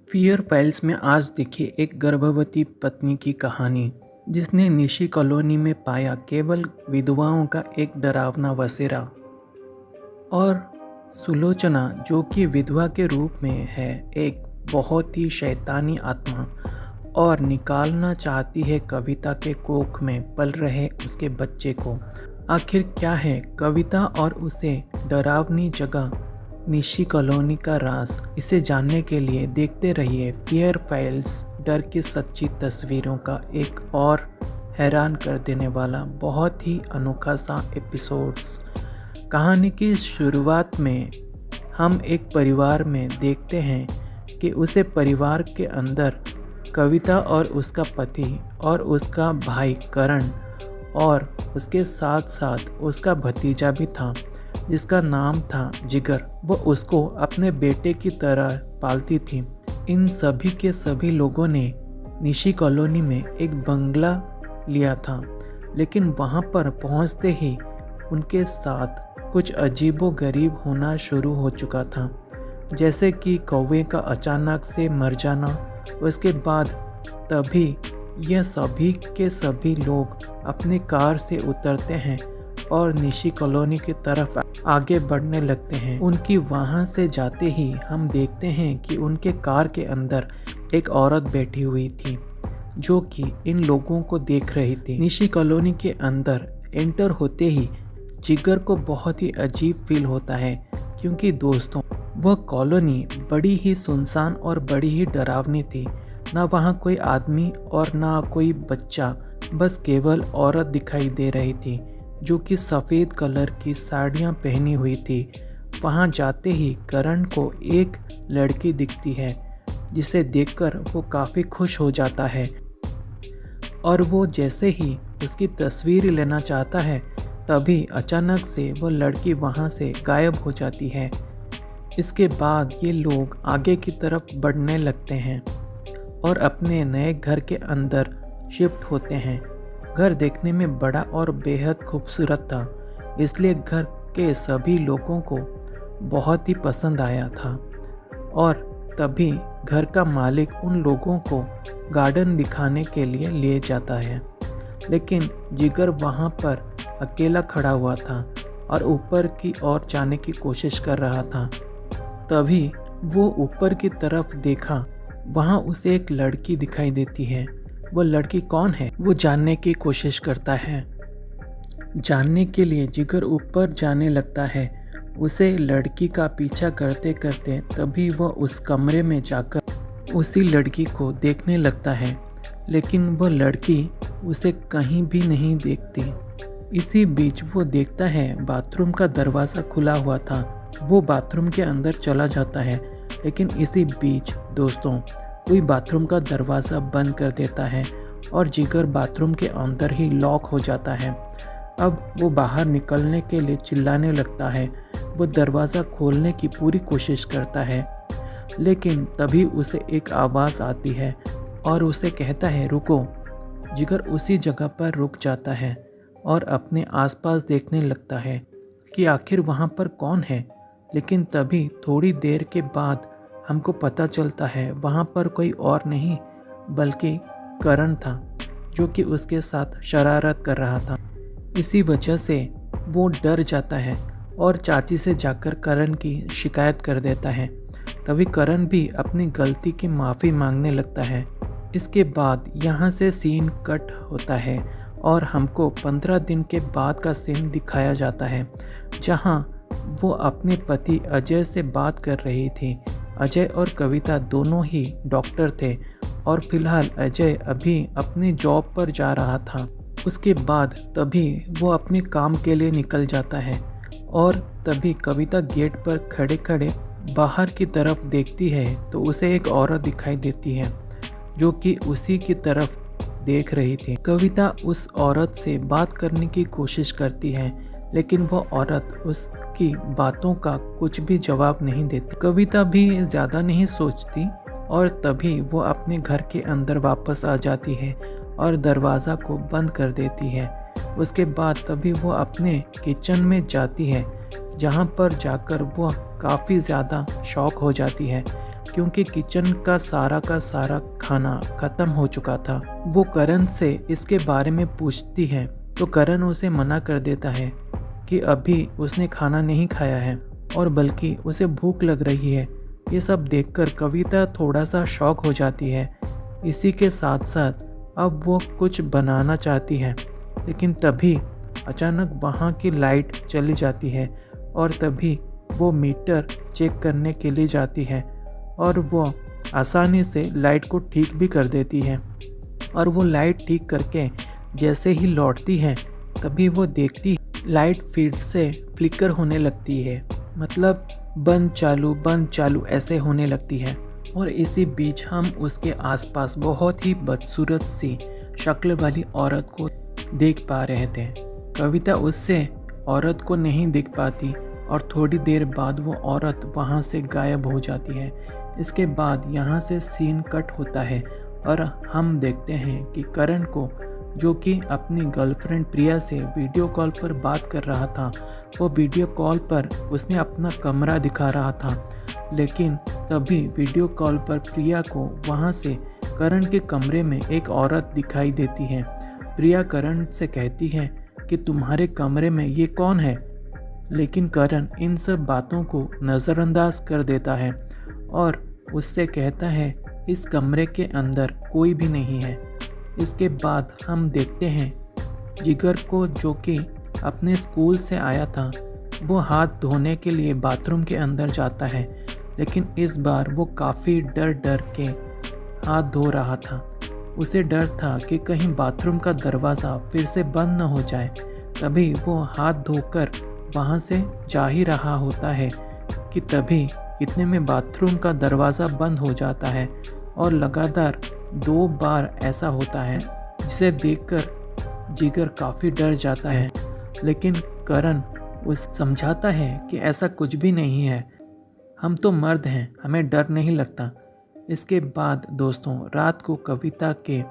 Fear files में आज देखिए एक गर्भवती पत्नी की कहानी जिसने निशी कॉलोनी में पाया केवल विधवाओं का एक डरावना बसेरा। और सुलोचना जो कि विधवा के रूप में है एक बहुत ही शैतानी आत्मा और निकालना चाहती है कविता के कोख में पल रहे उसके बच्चे को। आखिर क्या है कविता और उसे डरावनी जगह निशी कॉलोनी का राज, इसे जानने के लिए देखते रहिए फियर फाइल्स, डर की सच्ची तस्वीरों का एक और हैरान कर देने वाला बहुत ही अनोखा सा एपिसोड्स। कहानी की शुरुआत में हम एक परिवार में देखते हैं कि उसे परिवार के अंदर कविता और उसका पति और उसका भाई करण और उसके साथ साथ उसका भतीजा भी था जिसका नाम था जिगर। वो उसको अपने बेटे की तरह पालती थी। इन सभी के सभी लोगों ने निशी कॉलोनी में एक बंगला लिया था, लेकिन वहाँ पर पहुँचते ही उनके साथ कुछ अजीबोगरीब होना शुरू हो चुका था, जैसे कि कौवे का अचानक से मर जाना। उसके बाद तभी यह सभी के सभी लोग अपने कार से उतरते हैं और निशी कॉलोनी की तरफ आगे बढ़ने लगते हैं। उनकी वहां से जाते ही हम देखते हैं कि उनके कार के अंदर एक औरत बैठी हुई थी जो कि इन लोगों को देख रही थी। निशी कॉलोनी के अंदर एंटर होते ही जिगर को बहुत ही अजीब फील होता है, क्योंकि दोस्तों वह कॉलोनी बड़ी ही सुनसान और बड़ी ही डरावनी थी। ना वहाँ कोई आदमी और ना कोई बच्चा, बस केवल औरत दिखाई दे रही थी जो कि सफ़ेद कलर की साड़ियाँ पहनी हुई थी। वहाँ जाते ही करण को एक लड़की दिखती है जिसे देखकर वो काफ़ी खुश हो जाता है और वो जैसे ही उसकी तस्वीर लेना चाहता है तभी अचानक से वो लड़की वहाँ से गायब हो जाती है। इसके बाद ये लोग आगे की तरफ बढ़ने लगते हैं और अपने नए घर के अंदर शिफ्ट होते हैं। घर देखने में बड़ा और बेहद खूबसूरत था, इसलिए घर के सभी लोगों को बहुत ही पसंद आया था। और तभी घर का मालिक उन लोगों को गार्डन दिखाने के लिए ले जाता है, लेकिन जिगर वहाँ पर अकेला खड़ा हुआ था और ऊपर की ओर जाने की कोशिश कर रहा था। तभी वो ऊपर की तरफ देखा, वहाँ उसे एक लड़की दिखाई देती है। वो लड़की कौन है वो जानने की कोशिश करता है। जानने के लिए जिगर ऊपर जाने लगता है, उसे लड़की का पीछा करते करते तभी वह उस कमरे में जाकर उसी लड़की को देखने लगता है, लेकिन वह लड़की उसे कहीं भी नहीं देखती। इसी बीच वो देखता है बाथरूम का दरवाज़ा खुला हुआ था। वो बाथरूम के अंदर चला जाता है, लेकिन इसी बीच दोस्तों कोई बाथरूम का दरवाज़ा बंद कर देता है और जिगर बाथरूम के अंदर ही लॉक हो जाता है। अब वो बाहर निकलने के लिए चिल्लाने लगता है। वो दरवाज़ा खोलने की पूरी कोशिश करता है, लेकिन तभी उसे एक आवाज़ आती है और उसे कहता है रुको। जिगर उसी जगह पर रुक जाता है और अपने आसपास देखने लगता है कि आखिर वहाँ पर कौन है, लेकिन तभी थोड़ी देर के बाद हमको पता चलता है वहाँ पर कोई और नहीं बल्कि करण था जो कि उसके साथ शरारत कर रहा था। इसी वजह से वो डर जाता है और चाची से जाकर करण की शिकायत कर देता है। तभी करण भी अपनी गलती की माफ़ी मांगने लगता है। इसके बाद यहाँ से सीन कट होता है और हमको 15 दिन के बाद का सीन दिखाया जाता है, जहाँ वो अपने पति अजय से बात कर रही थी। अजय और कविता दोनों ही डॉक्टर थे और फिलहाल अजय अभी अपनी जॉब पर जा रहा था। उसके बाद तभी वो अपने काम के लिए निकल जाता है और तभी कविता गेट पर खड़े खड़े बाहर की तरफ देखती है तो उसे एक औरत दिखाई देती है जो कि उसी की तरफ देख रही थी। कविता उस औरत से बात करने की कोशिश करती है, लेकिन वह औरत उसकी बातों का कुछ भी जवाब नहीं देती। कविता भी ज़्यादा नहीं सोचती और तभी वो अपने घर के अंदर वापस आ जाती है और दरवाज़ा को बंद कर देती है। उसके बाद तभी वो अपने किचन में जाती है, जहाँ पर जाकर वो काफ़ी ज़्यादा शॉक हो जाती है। क्योंकि किचन का सारा खाना ख़त्म हो चुका था। वो करण से इसके बारे में पूछती है तो करण उसे मना कर देता है कि अभी उसने खाना नहीं खाया है और बल्कि उसे भूख लग रही है। ये सब देखकर कविता थोड़ा सा शॉक हो जाती है। इसी के साथ साथ अब वो कुछ बनाना चाहती है, लेकिन तभी अचानक वहाँ की लाइट चली जाती है और तभी वो मीटर चेक करने के लिए जाती है और वो आसानी से लाइट को ठीक भी कर देती है। और वो लाइट ठीक करके जैसे ही लौटती है तभी वो देखती लाइट फिर से फ्लिकर होने लगती है, मतलब बंद चालू ऐसे होने लगती है। और इसी बीच हम उसके आसपास बहुत ही बदसूरत सी शक्ल वाली औरत को देख पा रहे थे। कविता उससे औरत को नहीं देख पाती और थोड़ी देर बाद वो औरत वहाँ से गायब हो जाती है। इसके बाद यहाँ से सीन कट होता है और हम देखते हैं कि करण को, जो कि अपनी गर्लफ्रेंड प्रिया से वीडियो कॉल पर बात कर रहा था, वो वीडियो कॉल पर उसने अपना कमरा दिखा रहा था, लेकिन तभी वीडियो कॉल पर प्रिया को वहाँ से करण के कमरे में एक औरत दिखाई देती है। प्रिया करण से कहती है कि तुम्हारे कमरे में ये कौन है, लेकिन करण इन सब बातों को नज़रअंदाज कर देता है और उससे कहता है इस कमरे के अंदर कोई भी नहीं है। इसके बाद हम देखते हैं जिगर को, जो कि अपने स्कूल से आया था, वो हाथ धोने के लिए बाथरूम के अंदर जाता है, लेकिन इस बार वो काफ़ी डर के हाथ धो रहा था। उसे डर था कि कहीं बाथरूम का दरवाज़ा फिर से बंद न हो जाए। तभी वो हाथ धोकर वहाँ से जा ही रहा होता है कि तभी इतने में बाथरूम का दरवाज़ा बंद हो जाता है और लगातार 2 बार ऐसा होता है, जिसे देखकर जिगर काफ़ी डर जाता है। लेकिन करण उस समझाता है कि ऐसा कुछ भी नहीं है, हम तो मर्द हैं, हमें डर नहीं लगता। इसके बाद दोस्तों रात को कविता के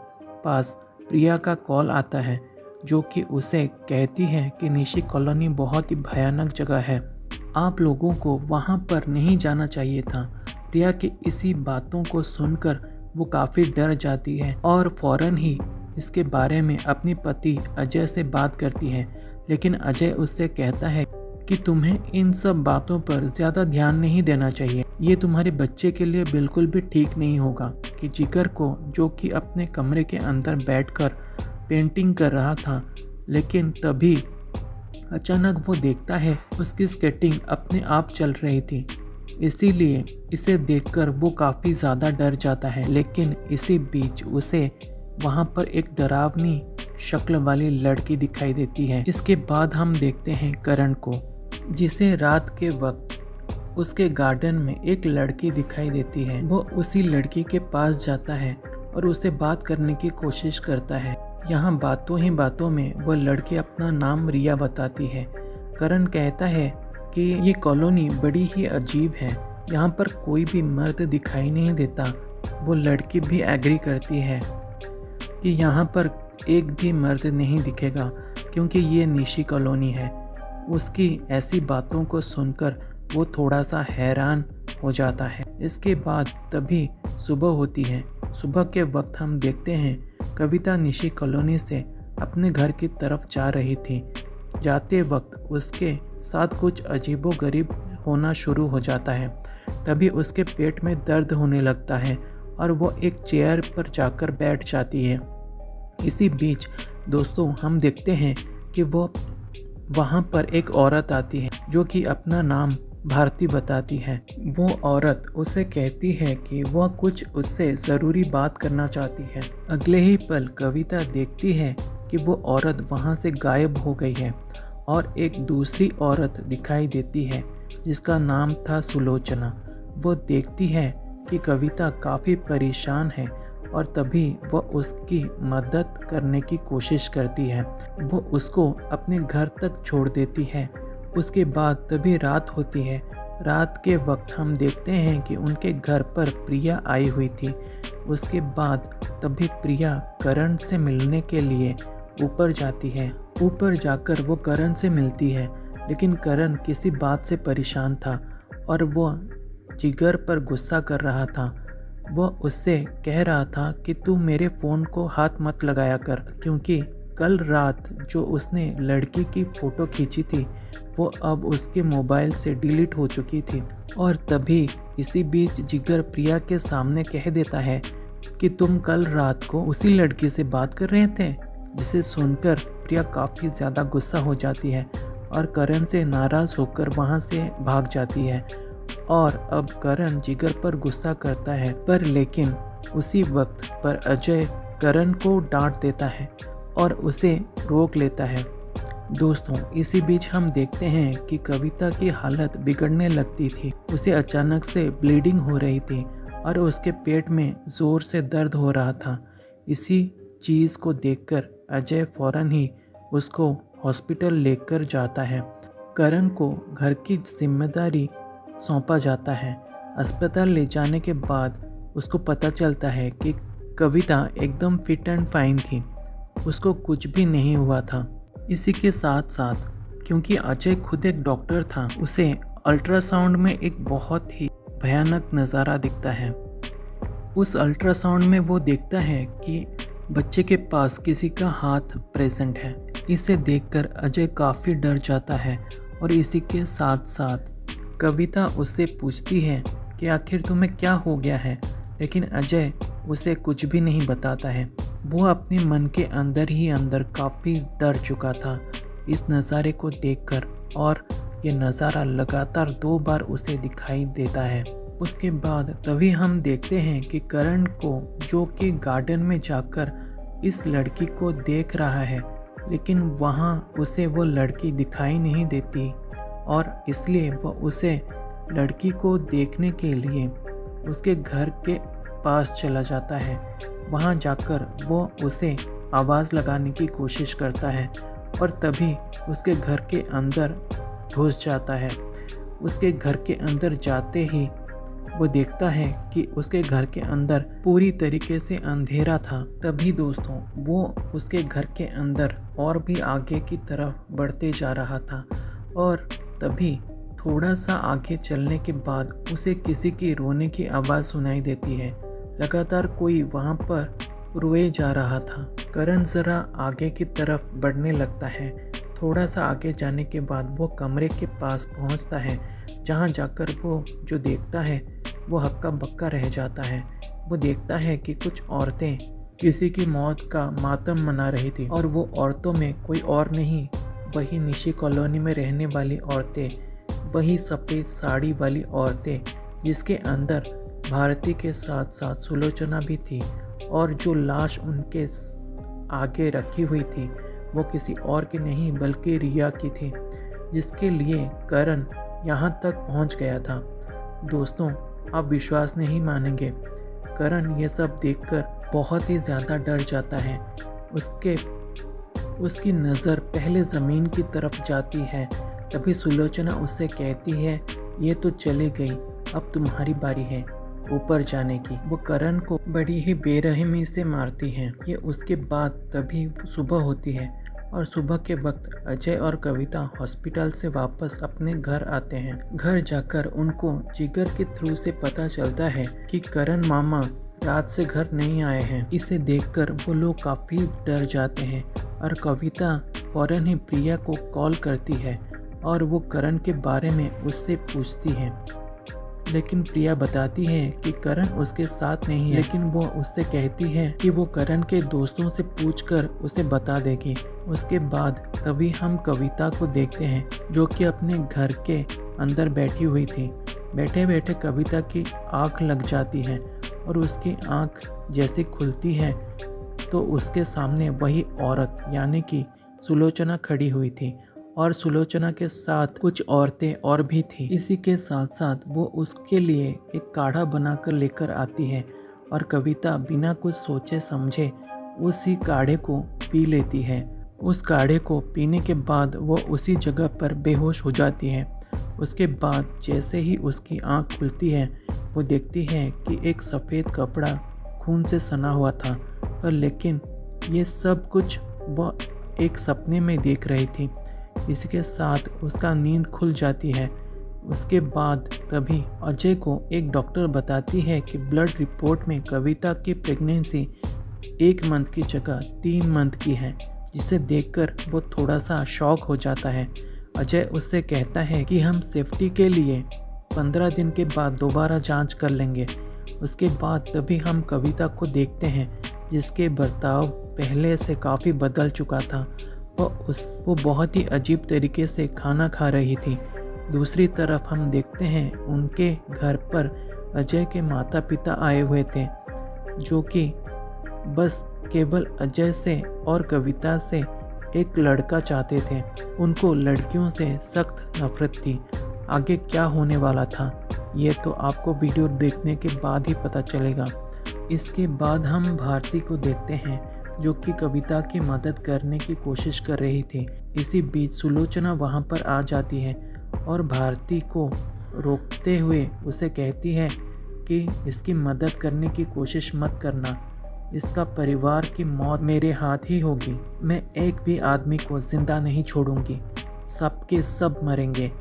पास प्रिया का कॉल आता है, जो कि उसे कहती है कि निशी कॉलोनी बहुत ही भयानक जगह है, आप लोगों को वहाँ पर नहीं जाना चाहिए था। प्रिया की इसी बातों को सुनकर वो काफ़ी डर जाती है और फ़ौरन ही इसके बारे में अपने पति अजय से बात करती है, लेकिन अजय उससे कहता है कि तुम्हें इन सब बातों पर ज़्यादा ध्यान नहीं देना चाहिए, ये तुम्हारे बच्चे के लिए बिल्कुल भी ठीक नहीं होगा। कि जिगर को, जो कि अपने कमरे के अंदर बैठकर पेंटिंग कर रहा था, लेकिन तभी अचानक वो देखता है उसकी स्केटिंग अपने आप चल रही थी, इसीलिए इसे देखकर वो काफ़ी ज़्यादा डर जाता है। लेकिन इसी बीच उसे वहाँ पर एक डरावनी शक्ल वाली लड़की दिखाई देती है। इसके बाद हम देखते हैं करण को, जिसे रात के वक्त उसके गार्डन में एक लड़की दिखाई देती है। वो उसी लड़की के पास जाता है और उससे बात करने की कोशिश करता है। यहाँ बातों ही बातों में वो लड़की अपना नाम रिया बताती है। करण कहता है कि ये कॉलोनी बड़ी ही अजीब है, यहाँ पर कोई भी मर्द दिखाई नहीं देता। वो लड़की भी एग्री करती है कि यहाँ पर एक भी मर्द नहीं दिखेगा, क्योंकि ये निशी कॉलोनी है। उसकी ऐसी बातों को सुनकर वो थोड़ा सा हैरान हो जाता है। इसके बाद तभी सुबह होती है। सुबह के वक्त हम देखते हैं कविता निशी कॉलोनी से अपने घर की तरफ जा रही थी। जाते वक्त उसके साथ कुछ अजीबोगरीब होना शुरू हो जाता है। तभी उसके पेट में दर्द होने लगता है और वो एक चेयर पर जाकर बैठ जाती है। इसी बीच दोस्तों हम देखते हैं कि वो वहाँ पर एक औरत आती है, जो कि अपना नाम भारती बताती है। वो औरत उसे कहती है कि वह कुछ उससे ज़रूरी बात करना चाहती है। अगले ही पल कविता देखती है कि वो औरत वहाँ से गायब हो गई है और एक दूसरी औरत दिखाई देती है, जिसका नाम था सुलोचना। वो देखती है कि कविता काफ़ी परेशान है और तभी वो उसकी मदद करने की कोशिश करती है। वो उसको अपने घर तक छोड़ देती है। उसके बाद तभी रात होती है। रात के वक्त हम देखते हैं कि उनके घर पर प्रिया आई हुई थी। उसके बाद तभी प्रिया करण से मिलने के लिए ऊपर जाती है। ऊपर जाकर वो करण से मिलती है, लेकिन करण किसी बात से परेशान था और वो जिगर पर गुस्सा कर रहा था। वह उससे कह रहा था कि तू मेरे फ़ोन को हाथ मत लगाया कर, क्योंकि कल रात जो उसने लड़की की फ़ोटो खींची थी वो अब उसके मोबाइल से डिलीट हो चुकी थी। और तभी इसी बीच जिगर प्रिया के सामने कह देता है कि तुम कल रात को उसी लड़की से बात कर रहे थे, जिसे सुनकर प्रिया काफ़ी ज़्यादा गुस्सा हो जाती है और करण से नाराज़ होकर वहाँ से भाग जाती है। और अब करण जिगर पर गुस्सा करता है, पर लेकिन उसी वक्त पर अजय करण को डांट देता है और उसे रोक लेता है। दोस्तों, इसी बीच हम देखते हैं कि कविता की हालत बिगड़ने लगती थी। उसे अचानक से ब्लीडिंग हो रही थी और उसके पेट में ज़ोर से दर्द हो रहा था। इसी चीज़ को देखकर अजय फौरन ही उसको हॉस्पिटल लेकर जाता है। करण को घर की जिम्मेदारी सौंपा जाता है। अस्पताल ले जाने के बाद उसको पता चलता है कि कविता एकदम फिट एंड फाइन थी, उसको कुछ भी नहीं हुआ था। इसी के साथ साथ क्योंकि अजय खुद एक डॉक्टर था, उसे अल्ट्रासाउंड में एक बहुत ही भयानक नज़ारा दिखता है। उस अल्ट्रासाउंड में वो देखता है कि बच्चे के पास किसी का हाथ प्रेजेंट है। इसे देखकर अजय काफ़ी डर जाता है और इसी के साथ साथ कविता उससे पूछती है कि आखिर तुम्हें क्या हो गया है, लेकिन अजय उसे कुछ भी नहीं बताता है। वो अपने मन के अंदर ही अंदर काफ़ी डर चुका था इस नज़ारे को देखकर, और ये नज़ारा लगातार 2 बार उसे दिखाई देता है। उसके बाद तभी हम देखते हैं कि करण को, जो कि गार्डन में जाकर इस लड़की को देख रहा है, लेकिन वहाँ उसे वो लड़की दिखाई नहीं देती और इसलिए वह उसे लड़की को देखने के लिए उसके घर के पास चला जाता है। वहाँ जाकर वो उसे आवाज़ लगाने की कोशिश करता है और तभी उसके घर के अंदर घुस जाता है। उसके घर के अंदर जाते ही वो देखता है कि उसके घर के अंदर पूरी तरीके से अंधेरा था। तभी दोस्तों वो उसके घर के अंदर और भी आगे की तरफ बढ़ते जा रहा था और तभी थोड़ा सा आगे चलने के बाद उसे किसी की रोने की आवाज़ सुनाई देती है। लगातार कोई वहाँ पर रोए जा रहा था। करण ज़रा आगे की तरफ बढ़ने लगता है। थोड़ा सा आगे जाने के बाद वो कमरे के पास पहुँचता है, जहाँ जाकर वो जो देखता है वो हक्का बक्का रह जाता है। वो देखता है कि कुछ औरतें किसी की मौत का मातम मना रही थी और वो औरतों में कोई और नहीं, वही निशी कॉलोनी में रहने वाली औरतें, वही सफ़ेद साड़ी वाली औरतें, जिसके अंदर भारती के साथ साथ सुलोचना भी थी। और जो लाश उनके आगे रखी हुई थी वो किसी और की नहीं बल्कि रिया की थी, जिसके लिए करण यहाँ तक पहुँच गया था। दोस्तों, आप विश्वास नहीं मानेंगे, करण ये सब देखकर बहुत ही ज़्यादा डर जाता है। उसकी नज़र पहले ज़मीन की तरफ जाती है। तभी सुलोचना उससे कहती है, ये तो चली गई, अब तुम्हारी बारी है ऊपर जाने की। वो करण को बड़ी ही बेरहमी से मारती है। ये उसके बाद तभी सुबह होती है और सुबह के वक्त अजय और कविता हॉस्पिटल से वापस अपने घर आते हैं। घर जाकर उनको जिगर के थ्रू से पता चलता है कि करण मामा रात से घर नहीं आए हैं। इसे देखकर वो लोग काफ़ी डर जाते हैं और कविता फौरन ही प्रिया को कॉल करती है और वो करण के बारे में उससे पूछती है, लेकिन प्रिया बताती है कि करण उसके साथ नहीं है, लेकिन वो उससे कहती है कि वो करण के दोस्तों से पूछकर उसे बता देगी। उसके बाद तभी हम कविता को देखते हैं, जो कि अपने घर के अंदर बैठी हुई थी। बैठे बैठे कविता की आँख लग जाती है और उसकी आँख जैसे खुलती है तो उसके सामने वही औरत यानी कि सुलोचना खड़ी हुई थी और सुलोचना के साथ कुछ औरतें और भी थी। इसी के साथ साथ वो उसके लिए एक काढ़ा बनाकर लेकर आती है और कविता बिना कुछ सोचे समझे उसी काढ़े को पी लेती है। उस काढ़े को पीने के बाद वो उसी जगह पर बेहोश हो जाती है। उसके बाद जैसे ही उसकी आंख खुलती है वो देखती है कि एक सफ़ेद कपड़ा खून से सना हुआ था, पर लेकिन ये सब कुछ वह एक सपने में देख रही थी। इसके साथ उसका नींद खुल जाती है। उसके बाद तभी अजय को एक डॉक्टर बताती है कि ब्लड रिपोर्ट में कविता की प्रेगनेंसी 1 मंथ की जगह 3 मंथ की है, जिसे देखकर वो थोड़ा सा शॉक हो जाता है। अजय उससे कहता है कि हम सेफ्टी के लिए 15 दिन के बाद दोबारा जांच कर लेंगे। उसके बाद तभी हम कविता को देखते हैं, जिसके बर्ताव पहले से काफ़ी बदल चुका था। वो बहुत ही अजीब तरीके से खाना खा रही थी। दूसरी तरफ हम देखते हैं उनके घर पर अजय के माता पिता आए हुए थे, जो कि बस केवल अजय से और कविता से एक लड़का चाहते थे। उनको लड़कियों से सख्त नफरत थी। आगे क्या होने वाला था ये तो आपको वीडियो देखने के बाद ही पता चलेगा। इसके बाद हम भारती को देखते हैं, जो कि कविता की मदद करने की कोशिश कर रही थी। इसी बीच सुलोचना वहां पर आ जाती है और भारती को रोकते हुए उसे कहती है कि इसकी मदद करने की कोशिश मत करना, इसका परिवार की मौत मेरे हाथ ही होगी। मैं एक भी आदमी को जिंदा नहीं छोड़ूंगी, सबके सब मरेंगे।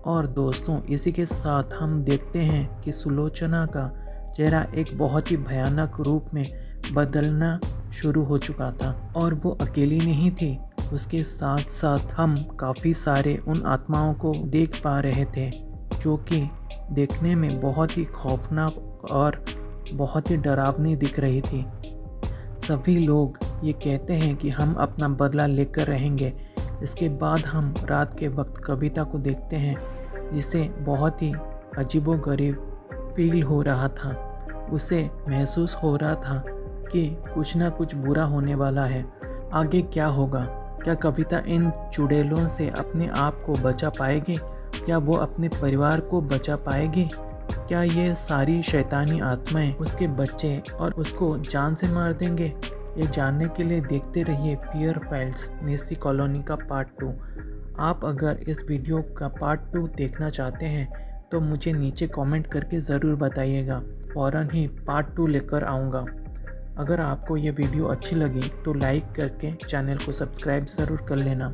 और दोस्तों, इसी के साथ हम देखते हैं कि सुलोचना का चेहरा एक बहुत ही भयानक रूप में बदलना शुरू हो चुका था और वो अकेली नहीं थी। उसके साथ साथ हम काफ़ी सारे उन आत्माओं को देख पा रहे थे, जो कि देखने में बहुत ही खौफनाक और बहुत ही डरावनी दिख रही थी। सभी लोग ये कहते हैं कि हम अपना बदला लेकर रहेंगे। इसके बाद हम रात के वक्त कविता को देखते हैं, जिसे बहुत ही अजीबोगरीब फील हो रहा था। उसे महसूस हो रहा था कि कुछ ना कुछ बुरा होने वाला है। आगे क्या होगा? क्या कविता इन चुड़ैलों से अपने आप को बचा पाएगी या वो अपने परिवार को बचा पाएगी? क्या ये सारी शैतानी आत्माएं उसके बच्चे और उसको जान से मार देंगे? ये जानने के लिए देखते रहिए फियर फाइल्स नेसी कॉलोनी का पार्ट 2। आप अगर इस वीडियो का पार्ट 2 देखना चाहते हैं तो मुझे नीचे कमेंट करके ज़रूर बताइएगा, फ़ौरन ही पार्ट 2 लेकर आऊँगा। अगर आपको ये वीडियो अच्छी लगी तो लाइक करके चैनल को सब्सक्राइब ज़रूर कर लेना।